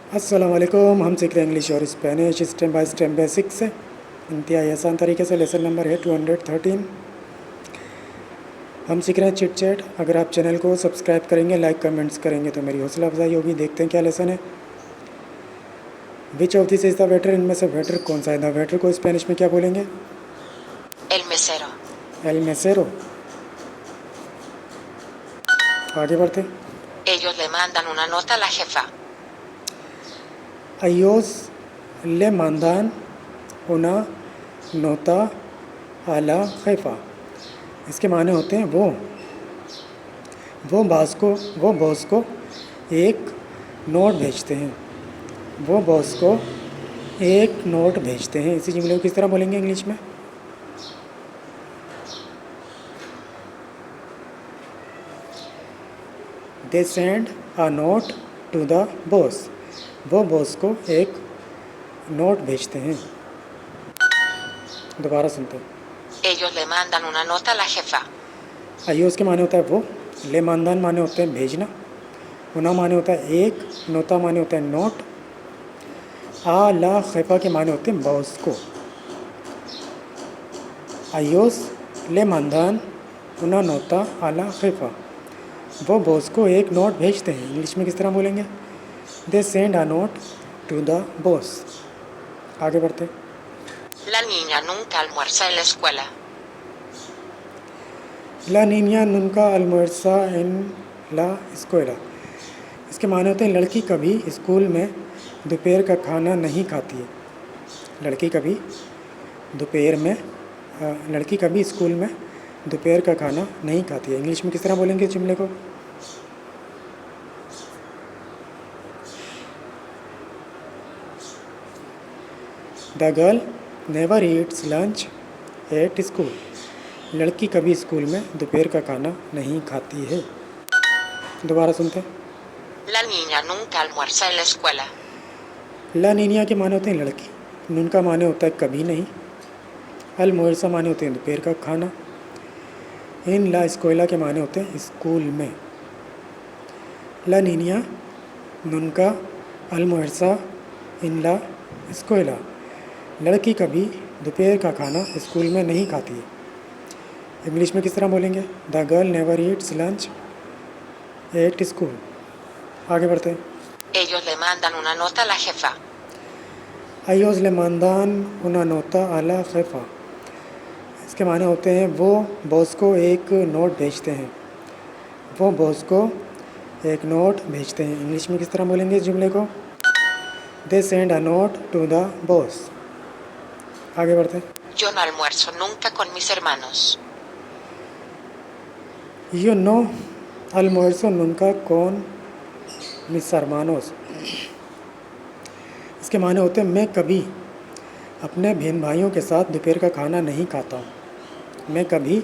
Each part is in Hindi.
अस्सलाम वालेकुम। हम सीख रहे हैं इंग्लिश और Spanish step by step basics से इंतहाई आसान तरीके से। लेसन नंबर है 213। हम सीख रहे हैं चिट चैट। अगर आप चैनल को सब्सक्राइब करेंगे, लाइक कमेंट्स करेंगे तो मेरी हौसला अफजाई होगी। देखते हैं क्या लेसन है। Which of this is the waiter? इनमें से वेटर कौन सा है? द वेटर को स्पेनिश में क्या बोलेंगे? El mesero. एल मेसेरो। आगे बढ़ते। Ellos le mandan una nota a la jefa. अयोस ले मानदान उना नोता आला खैफा। इसके माने होते हैं वो बॉस को एक नोट भेजते हैं। वो बॉस को एक नोट भेजते हैं। इसी जुमले को किस तरह बोलेंगे इंग्लिश में? They send a note to the boss. वो बॉस को एक नोट भेजते हैं। दोबारा सुनते हैं। Ellos le mandan una nota a la jefa. आइयोस के माने होता है वो, ले मानदान माने होते हैं भेजना, उना माने होता है एक, नोता माने होता है नोट, आ ला खैफा के माने होते हैं बॉस को। आइयोस ले मानदान उना नोता आला खैफा। वो बॉस को एक नोट भेजते हैं। इंग्लिश में किस तरह बोलेंगे? They send a note to the boss. आगे बढ़ते हैं। La niña nunca almuerza en la escuela. ला नीनिया नुनका अलमरसा इन ला स्कोला। इसके माने होते हैं लड़की कभी स्कूल में दोपहर का खाना नहीं खाती है। लड़की कभी दोपहर में लड़की कभी स्कूल में दोपहर का खाना नहीं खाती है। इंग्लिश में किस तरह बोलेंगे इस जुमले को? The girl never Yeats lunch at school. लड़की कभी स्कूल में दोपहर का खाना नहीं खाती है। दोबारा सुनते हैं। La niña nunca almuerza en la escuela. ला नीनिया के माने होते हैं लड़की, नून का माने होता है कभी नहीं, अल मुहरसा माने होते हैं दोपहर का खाना, इन ला स्कोला के माने होते हैं स्कूल में। ला नीनिया नून का अल मुहरसा इन ला स्कोला। लड़की कभी दोपहर का खाना स्कूल में नहीं खाती है। इंग्लिश में किस तरह बोलेंगे? The girl never Yeats lunch at school. आगे बढ़ते हैं। Ellos le mandan una nota a la jefa. आयोज ले मानदान उना नोता आला खैफा। इसके माने होते हैं वो बॉस को एक नोट भेजते हैं। वो बॉस को एक नोट भेजते हैं। इंग्लिश में किस तरह बोलेंगे इस जुमले को? They send a note to the boss. आगे बढ़ते हैं। Yo no almuerzo nunca con mis hermanos. यो नो अलमोरसो नुनका कौन मिस अरमानोस। इसके माने होते हैं मैं कभी अपने बहन भाइयों के साथ दोपहर का खाना नहीं खाता हूँ। मैं कभी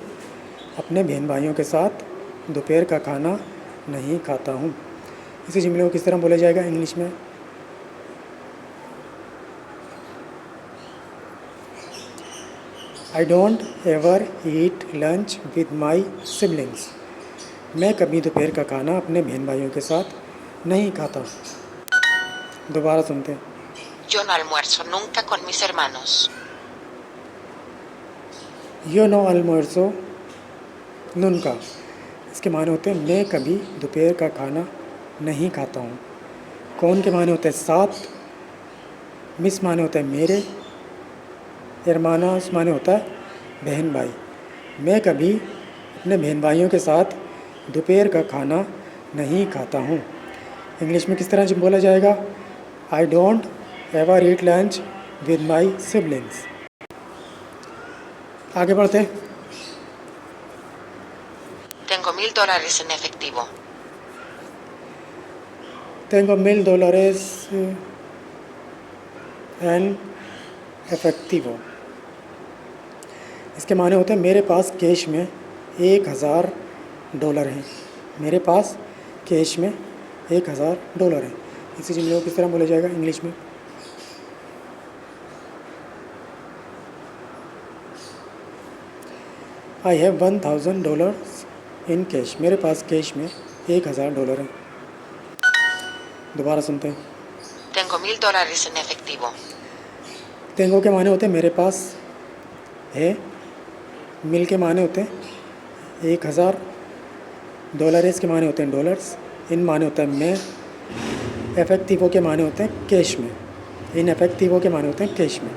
अपने बहन भाइयों के साथ दोपहर का खाना नहीं खाता हूँ। इसी जुमले को किस तरह बोला जाएगा इंग्लिश में? I don't ever eat lunch with my siblings. मैं कभी दोपहर का खाना अपने बहन भाइयों के साथ नहीं खाता। दोबारा सुनते हैं। Yo no almuerzo nunca con mis hermanos. यो नो अलमोरसो नुनका। इसके माने होते हैं मैं कभी दोपहर का खाना नहीं खाता हूँ। कौन के माने होते हैं साथ, मिस माने होता है मेरे, एरमानास माने होता है बहन भाई। मैं कभी अपने बहन भाइयों के साथ दोपहर का खाना नहीं खाता हूँ। इंग्लिश में किस तरह से बोला जाएगा? I don't ever eat lunch with my siblings. आगे बढ़ते हैं। Tengo $1000 en efectivo. Tengo $1000 en efectivo। इसके माने होते हैं मेरे पास कैश में $1000 हैं। मेरे पास कैश में $1000 हैं। इसी जुमले को किस तरह बोला जाएगा इंग्लिश में? I have $1000 in cash. मेरे पास कैश में $1000 हैं। दोबारा सुनते हैं। Tengo $1000 en efectivo. टेंगो के माने होते हैं मेरे पास है, मिल के माने होते हैं 1000, डॉलर्स के माने होते हैं डॉलर्स, इन माने होता है मैं, एफेक्टिवो के माने होते हैं कैश में, इन एफेक्टिवो के माने होते हैं कैश में।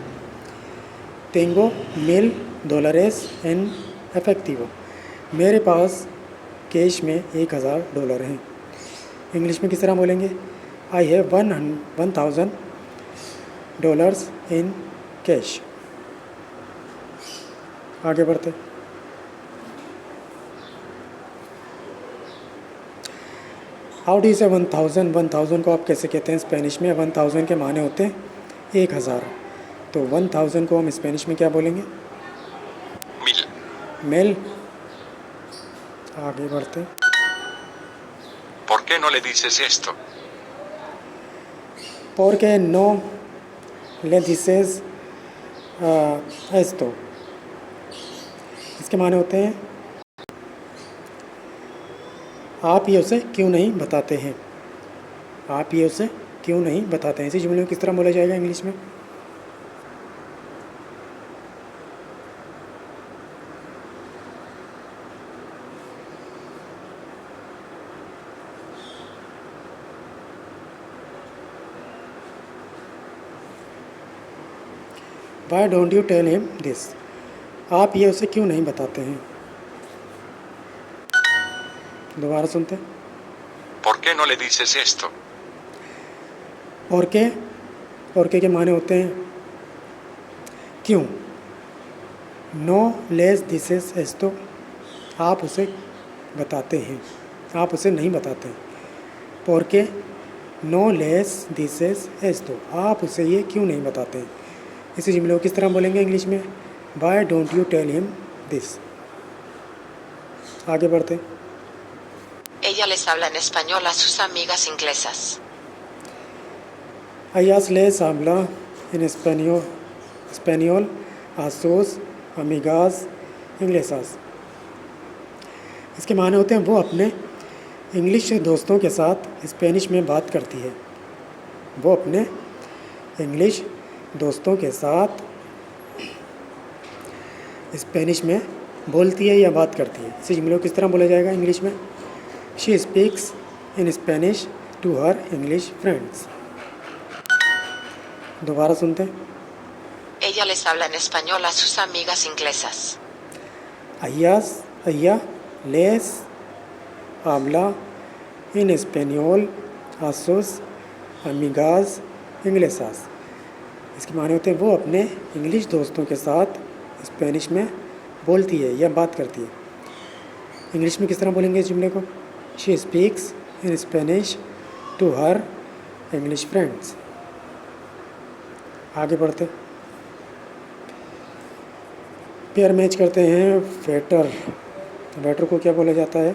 टेंगो मिल डॉलर्स इन एफेक्टिवो, मेरे पास कैश में $1000 हैं। इंग्लिश में किस तरह बोलेंगे? I have $1000 in cash. आगे बढ़ते। हाउ डू से 1000 को आप कैसे कहते हैं स्पेनिश में? 1000 के माने होते हैं 1000, तो 1000 को हम स्पेनिश में क्या बोलेंगे? Mil. मेल। आगे बढ़ते। ¿Por qué no le dices esto? porque no le dices esto, इसके माने होते हैं आप ये उसे क्यों नहीं बताते हैं? आप ये उसे क्यों नहीं बताते हैं? इसी जुमले में किस तरह बोला जाएगा इंग्लिश में? Why don't you tell him this? आप ये उसे क्यों नहीं बताते हैं? दोबारा सुनते हैं। ¿Por qué no le dices esto? और के माने होते हैं क्यों। नो लेस दिसेस एस्तो, आप उसे बताते हैं, आप उसे नहीं बताते। porque नो लेस दिसेस एस्तो, आप उसे ये क्यों नहीं बताते हैं? इसी जुमले को किस तरह बोलेंगे इंग्लिश में? Why don't you tell him this. आगे बढ़ते। Ella les habla en español a sus amigas inglesas. Ellas les habla en español a sus amigas inglesas, इसके माने होते हैं वो अपने इंग्लिश दोस्तों के साथ स्पेनिश में बात करती है। वो अपने इंग्लिश दोस्तों के साथ स्पेनिश में बोलती है या बात करती है। इसी जुमले को किस तरह बोला जाएगा इंग्लिश में? She speaks in Spanish to her English friends. दोबारा सुनते हैं। Ella les habla en español a sus amigas inglesas. ella les habla en español a sus amigas inglesas, इसके माने होते हैं वो अपने इंग्लिश दोस्तों के साथ स्पेनिश में बोलती है या बात करती है। इंग्लिश में किस तरह बोलेंगे इस जुमले को? She speaks in Spanish to her English friends. आगे बढ़ते। पेयर मैच करते हैं। वेटर को क्या बोला जाता है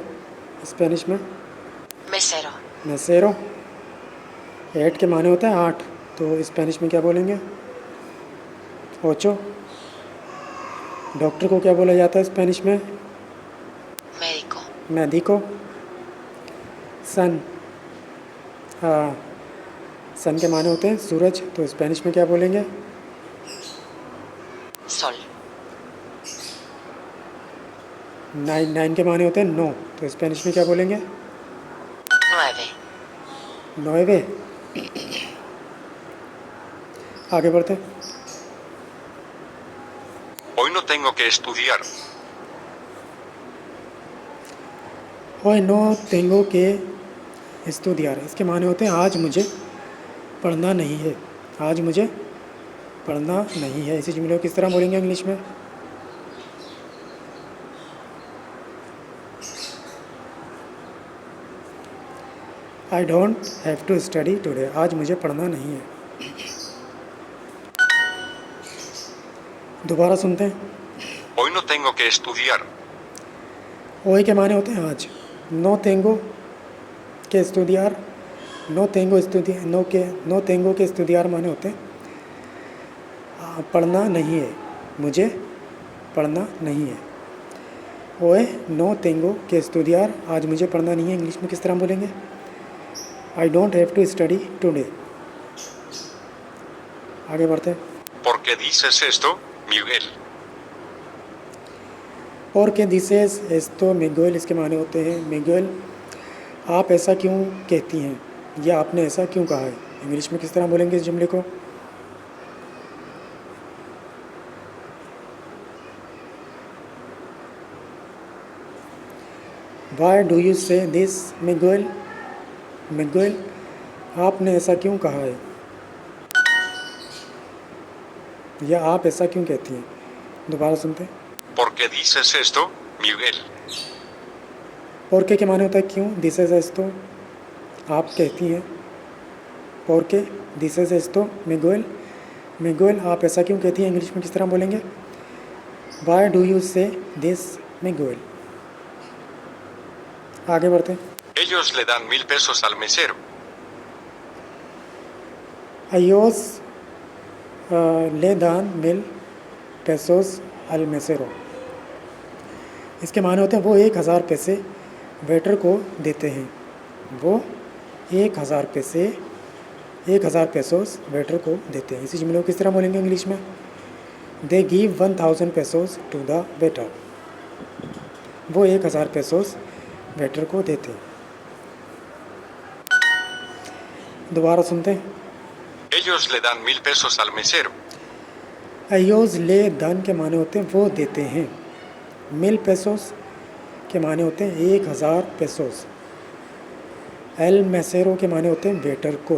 स्पेनिश में? Mesero. मेसेरो। 8 के माने होता है 8, तो स्पेनिश में क्या बोलेंगे? ओचो। डॉक्टर को क्या बोला जाता है स्पेनिश में? Médico. मेडिको। सन सन के माने होते हैं सूरज, तो स्पेनिश में क्या बोलेंगे? Sol. 9 के माने होते हैं 9, तो स्पेनिश में क्या बोलेंगे? 9. 9। आगे बढ़ते। Hoy no tengo que estudiar. होय नो तेंगो के estudiar, इसके माने होते हैं आज मुझे पढ़ना नहीं है। आज मुझे पढ़ना नहीं है। इसी जुमले को किस तरह बोलेंगे इंग्लिश में? I don't have to study today, आज मुझे पढ़ना नहीं है। दोबारा सुनते हैं। Hoy no tengo que estudiar. होय के माने होते हैं आज। नो तेंगो के estudiar, नो तेंगो के estudiar माने होते हैं पढ़ना नहीं है, मुझे पढ़ना नहीं है। ओए नो तेंगो के estudiar, आज मुझे पढ़ना नहीं है। इंग्लिश में किस तरह बोलेंगे? I don't have to study today. आगे बढ़ते हैं। ¿Por qué dices esto, Miguel? और के दिसेस एस्तो मिगुएल, इसके माने होते हैं मिगुएल आप ऐसा क्यों कहती हैं, या आपने ऐसा क्यों कहा है। इंग्लिश में किस तरह बोलेंगे इस जुमले को। वाई डू यू से दिस मिगुएल, मिगुएल आपने ऐसा क्यों कहा है, या आप ऐसा क्यों कहती हैं। दोबारा सुनते हैं। ¿Por qué dices esto, Miguel? और के माने होता है क्यों, दिस इज एस्तो आप कहती हैं, और के दिस इज एस्तो मिगुएल, मिगुएल आप ऐसा क्यों कहती हैं। इंग्लिश में किस तरह बोलेंगे। वाई डू यू से दिस मिगुएल। आगे बढ़ते हैं। Ellos le dan 1000 pesos al mesero. अयोस ले दान मिल पेसोस अल मेसेरो, इसके माने होते हैं वो 1000 पैसे वेटर को देते हैं। वो 1000 पैसे 1000 पेसोस वेटर को देते हैं। इसी जुमले को किस तरह बोलेंगे इंग्लिश में। They give 1000 pesos to the waiter, वो 1000 पेसोस वेटर को देते हैं। दोबारा सुनते हैं। Ellos le dan 1000 pesos al mesero. अयोज ले दान के माने होते हैं वो देते हैं। मिल पेसोस के माने होते हैं 1000 पेसोस। एल मैसेरो के माने होते हैं वेटर को।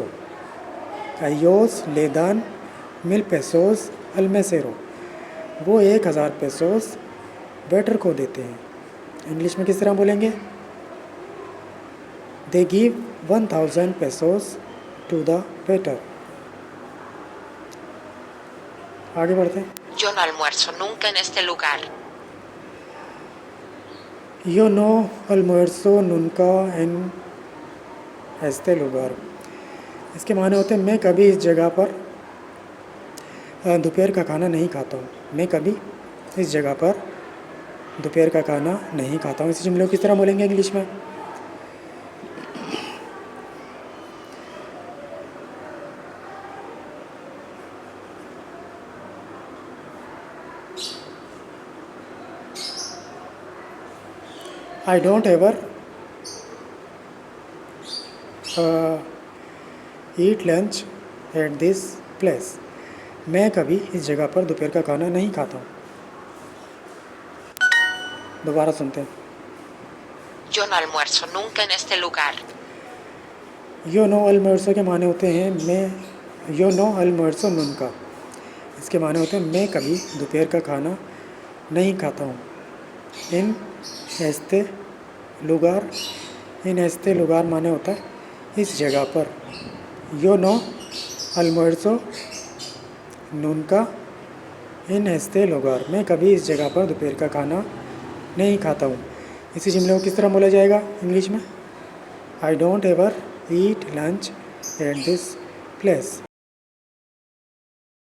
अयोज ले दान मिल पेसोस अल मैसेरो, वो 1000 पेसोस वेटर को देते हैं। इंग्लिश में किस तरह बोलेंगे। They give 1000 pesos to the waiter. आगे बढ़ते हैं। Yo no almuerzo nunca en este lugar. यो नो almuerzo nunca en este lugar, इसके माने होते हैं मैं कभी इस जगह पर दोपहर का खाना नहीं खाता हूँ। मैं कभी इस जगह पर दोपहर का खाना नहीं खाता हूँ। इसी जुमले को किस तरह बोलेंगे इंग्लिश में। I don't ever eat lunch at this place, मैं कभी इस जगह पर दोपहर का खाना नहीं खाता हूँ। दोबारा सुनते हैं। Yo no almuerzo nunca en este lugar. यो नो almuerzo के माने होते हैं मैं, यो नो almuerzo nunca, इसके माने होते हैं मैं कभी दोपहर का खाना नहीं खाता हूँ। इन este lugar, इन este lugar माने होता है इस जगह पर। यो नो almuerzo nunca इन este lugar, मैं कभी इस जगह पर दोपहर का खाना नहीं खाता हूँ। इसी जुमले को किस तरह बोला जाएगा इंग्लिश में। I don't ever eat lunch at this place,